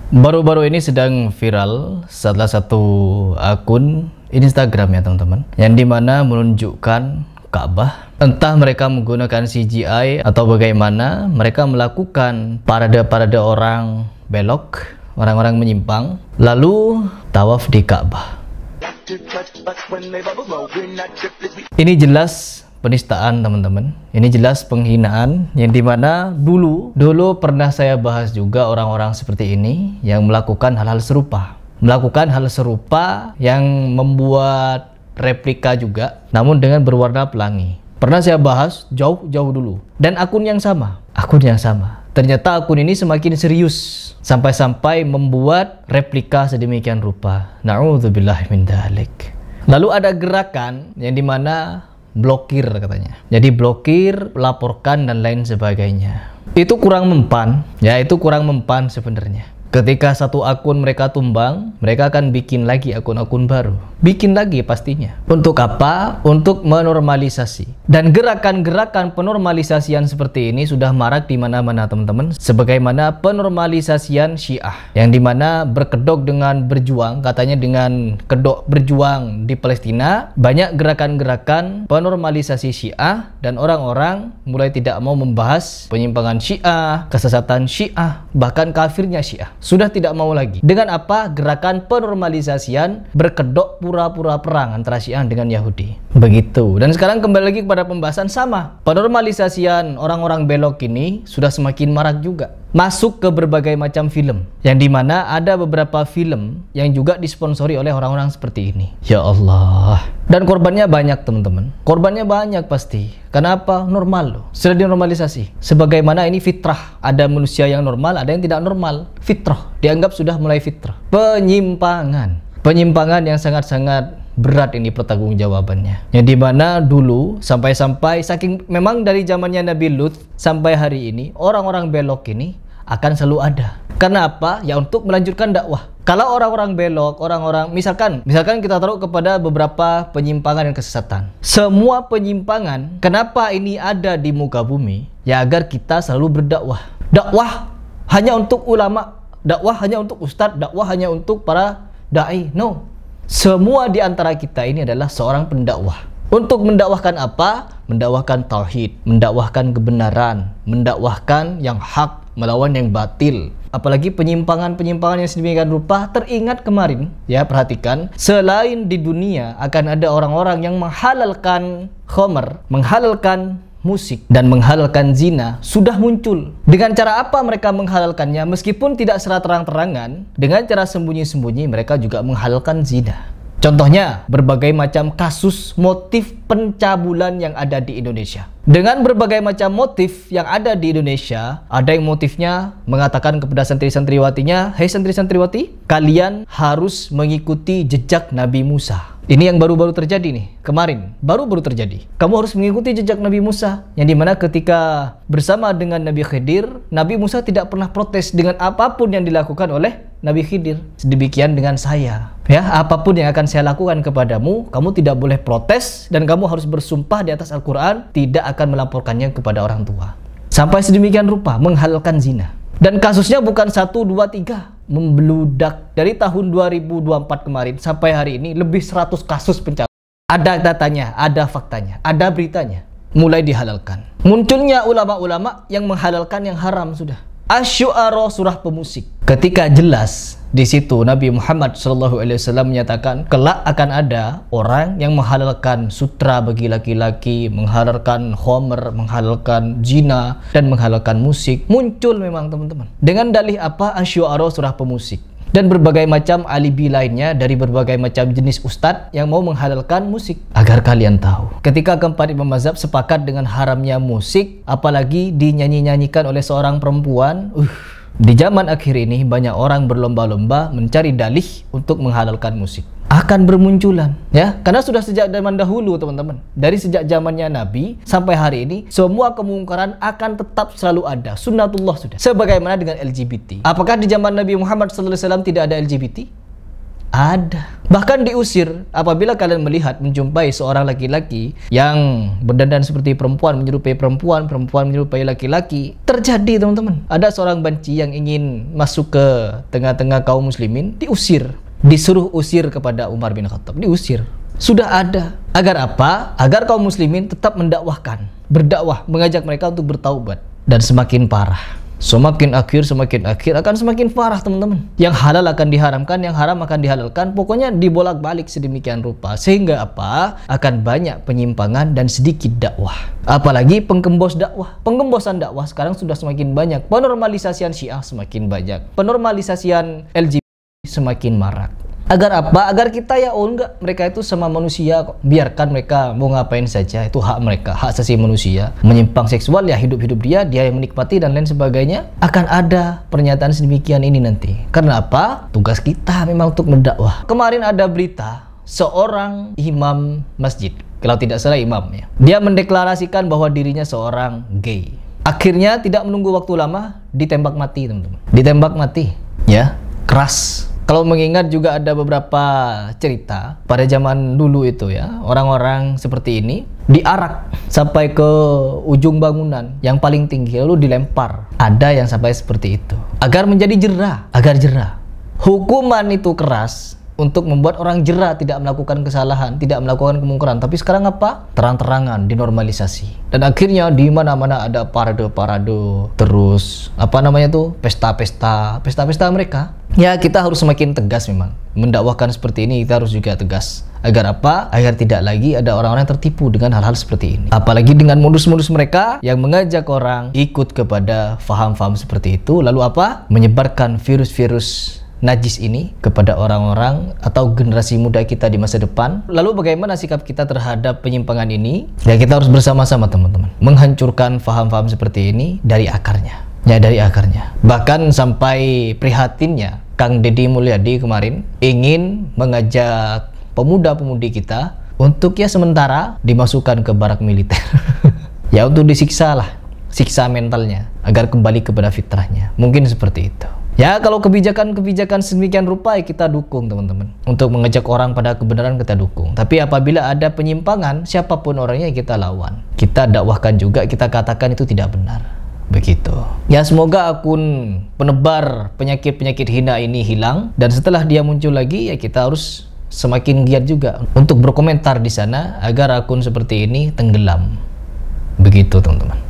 Baru-baru ini sedang viral salah satu akun Instagram ya teman-teman, yang dimana menunjukkan Ka'bah. Entah mereka menggunakan CGI atau bagaimana, mereka melakukan parade-parade orang belok, orang-orang menyimpang, lalu tawaf di Ka'bah. Ini jelas penistaan teman-teman, ini jelas penghinaan, yang dimana dulu pernah saya bahas juga orang-orang seperti ini yang melakukan hal-hal serupa yang membuat replika juga namun dengan berwarna pelangi. Pernah saya bahas jauh-jauh dulu, dan akun yang sama. Ternyata akun ini semakin serius sampai-sampai membuat replika sedemikian rupa. Na'udzubillah min dzalik. Lalu ada gerakan yang dimana blokir katanya. Jadi blokir, laporkan dan lain sebagainya. Itu kurang mempan, ya itu kurang mempan sebenarnya. Ketika satu akun mereka tumbang, mereka akan bikin lagi akun-akun baru. Bikin lagi pastinya. Untuk apa? Untuk menormalisasi. Dan gerakan-gerakan penormalisasian seperti ini sudah marak di mana-mana teman-teman. Sebagaimana penormalisasian Syiah, yang dimana berkedok dengan berjuang, katanya dengan kedok berjuang di Palestina, banyak gerakan-gerakan penormalisasi Syiah, dan orang-orang mulai tidak mau membahas penyimpangan Syiah, kesesatan Syiah, bahkan kafirnya Syiah. Sudah tidak mau lagi. Dengan apa? Gerakan penormalisasian berkedok pura-pura perang antara Syiah dengan Yahudi. Begitu. Dan sekarang kembali lagi kepada pembahasan sama. Penormalisasian orang-orang belok ini sudah semakin marak juga. Masuk ke berbagai macam film, yang dimana ada beberapa film yang juga disponsori oleh orang-orang seperti ini. Ya Allah. Dan korbannya banyak teman-teman. Korbannya banyak pasti. Kenapa? Normal loh. Sudah dinormalisasi. Sebagaimana ini fitrah. Ada manusia yang normal, ada yang tidak normal. Fitrah. Dianggap sudah mulai fitrah. Penyimpangan yang sangat-sangat berat ini pertanggungjawabannya. Yang dimana dulu sampai-sampai saking memang dari zamannya Nabi Lut sampai hari ini orang-orang belok ini akan selalu ada. Karena apa? Ya untuk melanjutkan dakwah. Kalau orang-orang belok, orang-orang misalkan kita taruh kepada beberapa penyimpangan dan kesesatan. Semua penyimpangan, kenapa ini ada di muka bumi? Ya agar kita selalu berdakwah. Dakwah hanya untuk ulama, dakwah hanya untuk ustadz, dakwah hanya untuk para dai. No. Semua di antara kita ini adalah seorang pendakwah. Untuk mendakwahkan apa? Mendakwahkan tauhid, mendakwahkan kebenaran, mendakwahkan yang hak melawan yang batil. Apalagi penyimpangan-penyimpangan yang sedemikian rupa. Teringat kemarin, ya perhatikan, selain di dunia akan ada orang-orang yang menghalalkan khamr, menghalalkan musik, dan menghalalkan zina sudah muncul. Dengan cara apa mereka menghalalkannya? Meskipun tidak secara terang-terangan, dengan cara sembunyi-sembunyi mereka juga menghalalkan zina. Contohnya, berbagai macam kasus motif pencabulan yang ada di Indonesia. Dengan berbagai macam motif yang ada di Indonesia, ada yang motifnya mengatakan kepada santri-santriwatinya, "Hei santri-santriwati, kalian harus mengikuti jejak Nabi Musa." Ini yang baru-baru terjadi nih, kemarin, baru-baru terjadi. Kamu harus mengikuti jejak Nabi Musa, yang dimana ketika bersama dengan Nabi Khidir, Nabi Musa tidak pernah protes dengan apapun yang dilakukan oleh Nabi Khidir. Sedemikian dengan saya, ya, apapun yang akan saya lakukan kepadamu, kamu tidak boleh protes, dan kamu harus bersumpah di atas Al-Quran tidak akan melaporkannya kepada orang tua. Sampai sedemikian rupa menghalalkan zina. Dan kasusnya bukan 1, 2, 3, membludak. Dari tahun 2024 kemarin sampai hari ini lebih 100 kasus pencabulan. Ada datanya, ada faktanya, ada beritanya. Mulai dihalalkan. Munculnya ulama-ulama yang menghalalkan yang haram sudah. Asy-Syu'ara, surah pemusik. Ketika jelas di situ Nabi Muhammad SAW menyatakan kelak akan ada orang yang menghalalkan sutra bagi laki-laki, menghalalkan khamr, menghalalkan zina, dan menghalalkan musik. Muncul memang teman-teman. Dengan dalih apa? Asy-Syu'ara, surah pemusik. Dan berbagai macam alibi lainnya dari berbagai macam jenis ustadz yang mau menghalalkan musik. Agar kalian tahu, ketika keempat imam mazhab sepakat dengan haramnya musik, apalagi dinyanyi-nyanyikan oleh seorang perempuan, di zaman akhir ini banyak orang berlomba-lomba mencari dalih untuk menghalalkan musik. Akan bermunculan, ya, karena sudah sejak zaman dahulu teman-teman, dari sejak zamannya Nabi sampai hari ini semua kemungkaran akan tetap selalu ada. Sunnatullah sudah. Sebagaimana dengan LGBT. Apakah di zaman Nabi Muhammad SAW tidak ada LGBT? Ada. Bahkan diusir apabila kalian melihat menjumpai seorang laki-laki yang berdandan seperti perempuan, menyerupai perempuan, perempuan menyerupai laki-laki. Terjadi teman-teman. Ada seorang banci yang ingin masuk ke tengah-tengah kaum muslimin, diusir. Disuruh usir kepada Umar bin Khattab, diusir. Sudah ada. Agar apa? Agar kaum muslimin tetap mendakwahkan, berdakwah, mengajak mereka untuk bertaubat. Dan semakin parah. Semakin akhir akan semakin parah teman-teman. Yang halal akan diharamkan, yang haram akan dihalalkan. Pokoknya dibolak-balik sedemikian rupa. Sehingga apa? Akan banyak penyimpangan dan sedikit dakwah. Apalagi penggembos dakwah. Penggembosan dakwah sekarang sudah semakin banyak. Penormalisasian Syiah semakin banyak. Penormalisasian LGBT semakin marak. Agar apa? Agar kita ya enggak, mereka itu sama manusia kok. Biarkan mereka mau ngapain saja, itu hak mereka, hak asasi manusia. Menyimpang seksual ya hidup-hidup dia yang menikmati dan lain sebagainya. Akan ada pernyataan sedemikian ini nanti. Karena apa? Tugas kita memang untuk mendakwah. Kemarin ada berita seorang imam masjid, kalau tidak salah imam ya. Dia mendeklarasikan bahwa dirinya seorang gay. Akhirnya tidak menunggu waktu lama ditembak mati, teman-teman. Ditembak mati, ya. Keras. Kalau mengingat juga ada beberapa cerita pada zaman dulu itu ya, orang-orang seperti ini diarak sampai ke ujung bangunan yang paling tinggi lalu dilempar. Ada yang sampai seperti itu. Agar menjadi jera, agar jera. Hukuman itu keras untuk membuat orang jera, tidak melakukan kesalahan, tidak melakukan kemungkaran. Tapi sekarang apa? Terang-terangan, dinormalisasi. Dan akhirnya di mana-mana ada parade-parade, terus apa namanya tuh? Pesta-pesta mereka. Ya, kita harus semakin tegas memang. Mendakwahkan seperti ini kita harus juga tegas. Agar apa? Agar tidak lagi ada orang-orang yang tertipu dengan hal-hal seperti ini. Apalagi dengan modus-modus mereka yang mengajak orang ikut kepada faham-faham seperti itu. Lalu apa? Menyebarkan virus-virus najis ini kepada orang-orang atau generasi muda kita di masa depan. Lalu bagaimana sikap kita terhadap penyimpangan ini? Ya, kita harus bersama-sama teman-teman menghancurkan faham-faham seperti ini dari akarnya. Ya, dari akarnya. Bahkan sampai prihatinnya Kang Deddy Mulyadi kemarin ingin mengajak pemuda-pemudi kita untuk ya sementara dimasukkan ke barak militer. Ya, untuk disiksa lah, siksa mentalnya agar kembali kepada fitrahnya. Mungkin seperti itu. Ya, kalau kebijakan-kebijakan sedemikian rupa ya kita dukung teman-teman. Untuk mengajak orang pada kebenaran kita dukung. Tapi apabila ada penyimpangan, siapapun orangnya kita lawan. Kita dakwahkan juga, kita katakan itu tidak benar. Begitu. Ya, semoga akun penebar penyakit-penyakit hina ini hilang. Dan setelah dia muncul lagi ya kita harus semakin giat juga untuk berkomentar di sana agar akun seperti ini tenggelam. Begitu teman-teman.